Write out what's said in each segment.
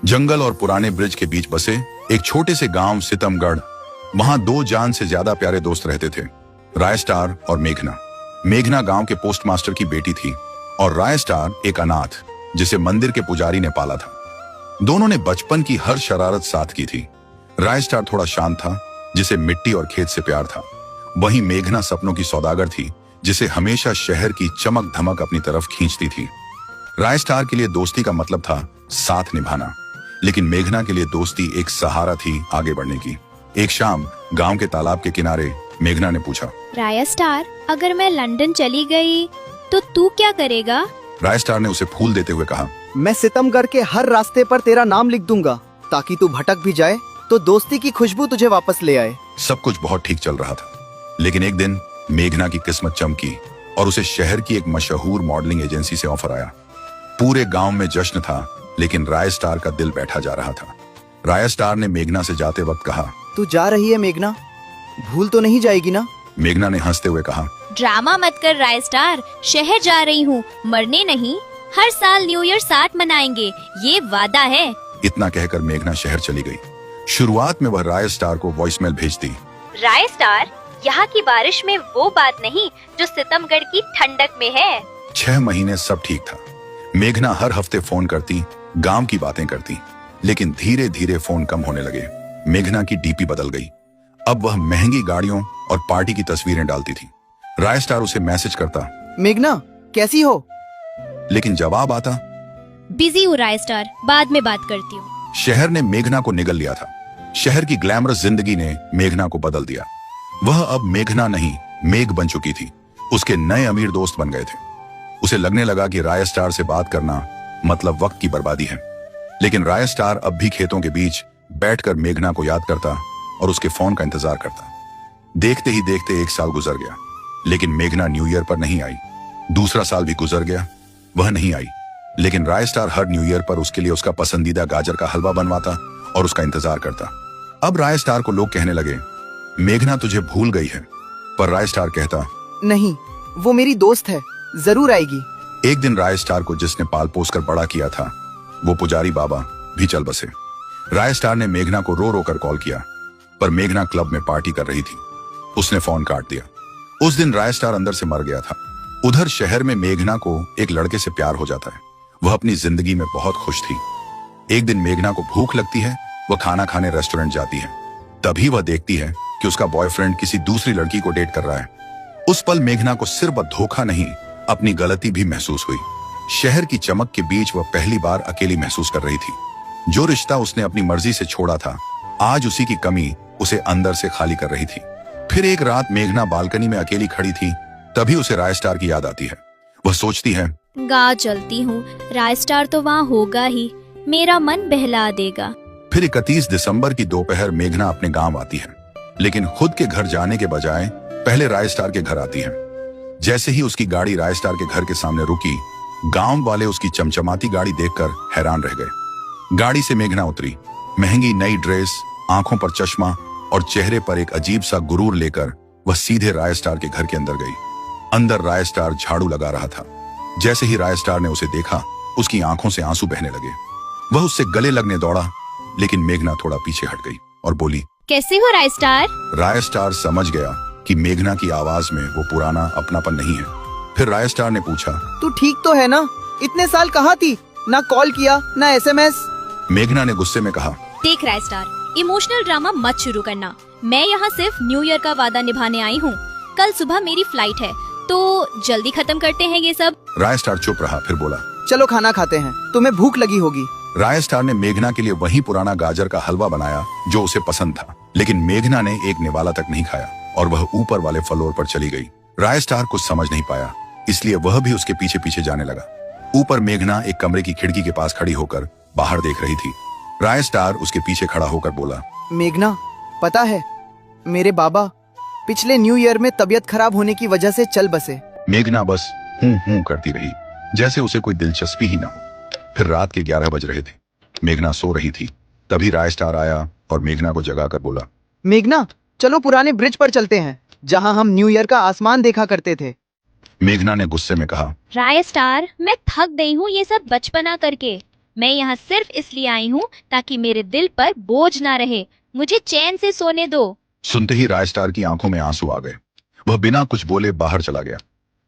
जंगल और पुराने ब्रिज के बीच बसे एक छोटे से गांव सितमगढ़। वहां दो जान से ज्यादा प्यारे दोस्त रहते थे, राय स्टार और मेघना। मेघना गांव के पोस्टमास्टर की बेटी थी और राय स्टार एक अनाथ जिसे मंदिर के पुजारी ने पाला था। दोनों ने बचपन की हर शरारत साथ की थी। राय स्टार थोड़ा शांत था, जिसे मिट्टी और खेत से प्यार था। वहीं मेघना सपनों की सौदागर थी, जिसे हमेशा शहर की चमक धमक अपनी तरफ खींचती थी। राय स्टार के लिए दोस्ती का मतलब था साथ निभाना, लेकिन मेघना के लिए दोस्ती एक सहारा थी आगे बढ़ने की। एक शाम गांव के तालाब के किनारे मेघना ने पूछा, राय स्टार, अगर मैं लंदन चली गई तो तू क्या करेगा? राय स्टार ने उसे फूल देते हुए कहा, मैं सितमगढ़ के हर रास्ते पर तेरा नाम लिख दूंगा, ताकि तू भटक भी जाए तो दोस्ती की खुशबू तुझे वापस ले आए। सब कुछ बहुत ठीक चल रहा था, लेकिन एक दिन मेघना की किस्मत चमकी और उसे शहर की एक मशहूर मॉडलिंग एजेंसी से ऑफर आया। पूरे गांव में जश्न था, लेकिन राय स्टार का दिल बैठा जा रहा था। राय स्टार ने मेघना से जाते वक्त कहा, तू जा रही है मेघना, भूल तो नहीं जाएगी ना? मेघना ने हंसते हुए कहा, ड्रामा मत कर राय स्टार, शहर जा रही हूँ, मरने नहीं। हर साल न्यू ईयर साथ मनाएंगे, ये वादा है। इतना कहकर मेघना शहर चली गई। शुरुआत में वह राय स्टार को वॉइसमेल भेजती, राय स्टार, यहाँ की बारिश में वो बात नहीं जो सितमगढ़ की ठंडक में है। 6 महीने सब ठीक था। मेघना हर हफ्ते फोन करती, गांव की बातें करती, लेकिन धीरे धीरे फोन कम होने लगे। मेघना की डीपी बदल गई। अब वह महंगी गाड़ियों और पार्टी की तस्वीरें डालती थी। राय स्टार उसे मैसेज करता, मेघना कैसी हो? लेकिन जवाब आता, बिजी हूँ राय स्टार, बाद में बात करती हूँ। शहर ने मेघना को निगल लिया था। शहर की ग्लैमरस जिंदगी ने मेघना को बदल दिया। वह अब मेघना नहीं, मेघ बन चुकी थी। उसके नए अमीर दोस्त बन गए थे। उसे लगने लगा कि राय स्टार से बात करना मतलब वक्त की बर्बादी है। लेकिन राय स्टार अब भी खेतों के बीच बैठकर मेघना को याद करता और उसके फोन का इंतजार करता। देखते ही देखते 1 साल गुजर गया, लेकिन मेघना न्यू ईयर पर नहीं आई। दूसरा साल भी गुजर गया, वह नहीं आई। लेकिन राय स्टार हर न्यू ईयर पर उसके लिए उसका पसंदीदा गाजर का हलवा बनवाता और उसका इंतजार करता। अब राय स्टार को लोग कहने लगे, मेघना तुझे भूल गई है, पर राय स्टार कहता, नहीं, वो मेरी दोस्त है, जरूर आएगी। एक दिन राय स्टार को जिसने पाल पोस कर बड़ा किया था, वो पुजारी बाबा भी चल बसे। राय स्टार ने मेघना को रो रो कर कॉल किया, पर मेघना क्लब में पार्टी कर रही थी। उसने फोन काट दिया। उस दिन राय स्टार अंदर से मर गया था। उधर शहर में मेघना को एक लड़के से प्यार हो जाता है। वह अपनी जिंदगी में बहुत खुश थी। एक दिन मेघना को भूख लगती है, वह खाना खाने रेस्टोरेंट जाती है। तभी वह देखती है कि उसका बॉयफ्रेंड किसी दूसरी लड़की को डेट कर रहा है। उस पल मेघना को सिर्फ धोखा नहीं, अपनी गलती भी महसूस हुई। शहर की चमक के बीच वह पहली बार अकेली महसूस कर रही थी। जो रिश्ता उसने अपनी मर्जी से छोड़ा था, आज उसी की कमी उसे अंदर से खाली कर रही थी। फिर एक रात मेघना बालकनी में अकेली खड़ी थी, तभी उसे राय स्टार की याद आती है। वह सोचती है, गा चलती हूँ, राय स्टार तो वहाँ होगा ही, मेरा मन बहला देगा। फिर 31 दिसंबर की दोपहर मेघना अपने गांव आती है, लेकिन खुद के घर जाने के बजाय पहले राय स्टार के घर आती है। जैसे ही उसकी गाड़ी राय स्टार के घर के सामने रुकी, गांव वाले उसकी चमचमाती गाड़ी देखकर हैरान रह गए। गाड़ी से मेघना उतरी। महंगी नई ड्रेस, आंखों पर चश्मा और चेहरे पर एक अजीब सा गुरूर लेकर वह सीधे राय स्टार के घर के अंदर गई। अंदर राय स्टार झाड़ू लगा रहा था। जैसे ही राय स्टार ने उसे देखा, उसकी आंखों से आंसू बहने लगे। वह उससे गले लगने दौड़ा, लेकिन मेघना थोड़ा पीछे हट गई और बोली, कैसे हो राय स्टार? राय स्टार समझ गया कि मेघना की आवाज में वो पुराना अपनापन नहीं है। फिर राय स्टार ने पूछा, तू ठीक तो है ना? इतने साल कहाँ थी? ना कॉल किया, ना SMS। मेघना ने गुस्से में कहा, देख राय स्टार, इमोशनल ड्रामा मत शुरू करना। मैं यहाँ सिर्फ न्यू ईयर का वादा निभाने आई हूँ। कल सुबह मेरी फ्लाइट है, तो जल्दी खत्म करते हैं ये सब। राय स्टार चुप रहा, फिर बोला, चलो खाना खाते हैं, तुम्हें भूख लगी होगी। राय स्टार ने मेघना के लिए वही पुराना गाजर का हलवा बनाया जो उसे पसंद था, लेकिन मेघना ने एक निवाला तक नहीं खाया और वह ऊपर वाले फ्लोर पर चली गई। राय स्टार कुछ समझ नहीं पाया, इसलिए वह भी उसके पीछे पीछे जाने लगा। ऊपर मेघना एक कमरे की खिड़की के पास खड़ी होकर बाहर देख रही थी। राय स्टार उसके पीछे खड़ा होकर बोला, मेघना, पता है, मेरे बाबा पिछले न्यू ईयर में तबीयत खराब होने की वजह से चल बसे। मेघना बस हूं करती रही, जैसे उसे कोई दिलचस्पी ही ना हो। फिर रात के 11 बज रहे थे। मेघना सो रही थी। तभी राय स्टार आया और मेघना को जगाकर बोला, मेघना, चलो पुराने ब्रिज पर चलते हैं, जहाँ हम न्यू ईयर का आसमान देखा करते थे। मेघना ने गुस्से में कहा, राय स्टार, मैं थक गई हूँ ये सब बचपना करके। मैं यहाँ सिर्फ इसलिए आई हूँ ताकि मेरे दिल पर बोझ ना रहे, मुझे चैन से सोने दो। सुनते ही रायस्टार की आंखों में आंसू आ गए। वह बिना कुछ बोले बाहर चला गया।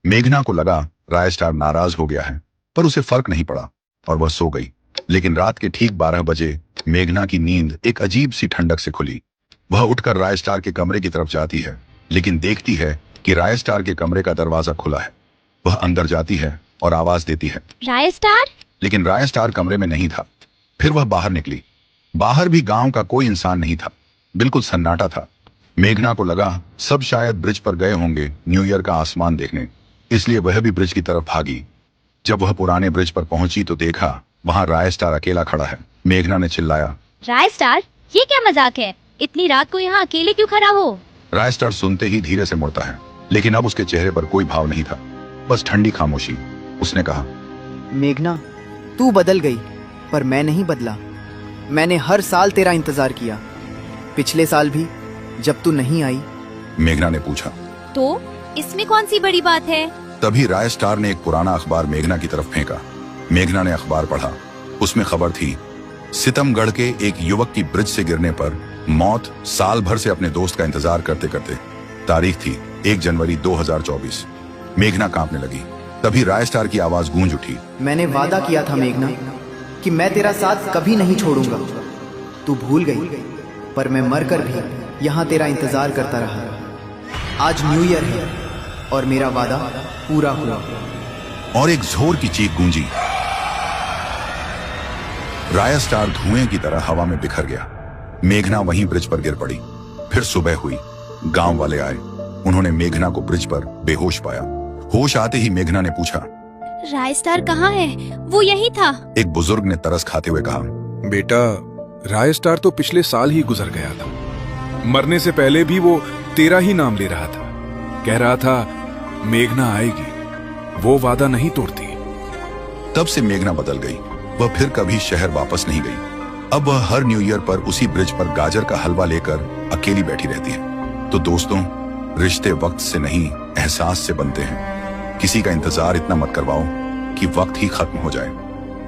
मेघना को लगा रायस्टार नाराज हो गया है, पर उसे फर्क नहीं पड़ा और वह सो गई। लेकिन रात के ठीक 12 बजे मेघना की नींद एक अजीब सी ठंडक से खुली। वह उठकर रायस्टार के कमरे की तरफ जाती है, लेकिन देखती है कि रायस्टार के कमरे का दरवाजा खुला है। वह अंदर जाती है और आवाज देती है, रायस्टार। लेकिन रायस्टार कमरे में नहीं था। फिर वह बाहर निकली। बाहर भी गांव का कोई इंसान नहीं था, बिल्कुल सन्नाटा था। मेघना को लगा सब शायद ब्रिज पर गए होंगे न्यू ईयर का आसमान देखने, इसलिए वह भी ब्रिज की तरफ भागी। जब वह पुराने ब्रिज पर पहुंची तो देखा वहां रायस्टार अकेला खड़ा है। मेघना ने चिल्लाया, रायस्टार, ये क्या मजाक है? इतनी रात को यहाँ अकेले क्यों खड़ा हो? रायस्टार सुनते ही धीरे से मुड़ता है, लेकिन अब उसके चेहरे पर कोई भाव नहीं था, बस ठंडी खामोशी। उसने कहा, मेघना, तू बदल गई पर मैं नहीं बदला। मैंने हर साल तेरा इंतजार किया, पिछले साल भी जब तू नहीं आई। मेघना ने पूछा। तो इसमें कौन सी बड़ी बात है? तभी रायस्टार ने एक पुराना अखबार मेघना की तरफ फेंका। मेघना ने अखबार पढ़ा। उसमें खबर थी, सितमगढ़ के एक युवक की ब्रिज से गिरने पर मौत, साल भर से अपने दोस्त का इंतजार करते करते। तारीख थी 1 जनवरी 2024। मेघना कांपने लगी। तभी रायस्टार की आवाज गूंज उठी, मैंने वादा किया था मेघना कि मैं तेरा साथ कभी नहीं छोड़ूंगा। तू भूल गई, पर मैं मरकर भी यहाँ तेरा इंतजार करता रहा। आज न्यू ईयर है और मेरा वादा पूरा हुआ। और एक जोर की चीख गूंजी। रायस्टार धुएं की तरह हवा में बिखर गया। मेघना वहीं ब्रिज पर गिर पड़ी। फिर सुबह हुई। गांव वाले आए। उन्होंने मेघना को ब्रिज पर बेहोश पाया। होश आते ही मेघना ने पूछा, रायस्टार कहाँ है? वो यही था। एक बुजुर्ग ने तरस खाते हुए कहा, बेटा, रायस्टार तो पिछले साल ही गुजर गया था। मरने से पहले भी वो तेरा ही नाम ले रहा था। कह रहा था मेघना आएगी, वो वादा नहीं तोड़ती। तब से मेघना बदल गई। वह फिर कभी शहर वापस नहीं गई। अब वह हर न्यू ईयर पर उसी ब्रिज पर गाजर का हलवा लेकर अकेली बैठी रहती है। तो दोस्तों, रिश्ते वक्त से नहीं एहसास से बनते हैं। किसी का इंतजार इतना मत करवाओ कि वक्त ही खत्म हो जाए।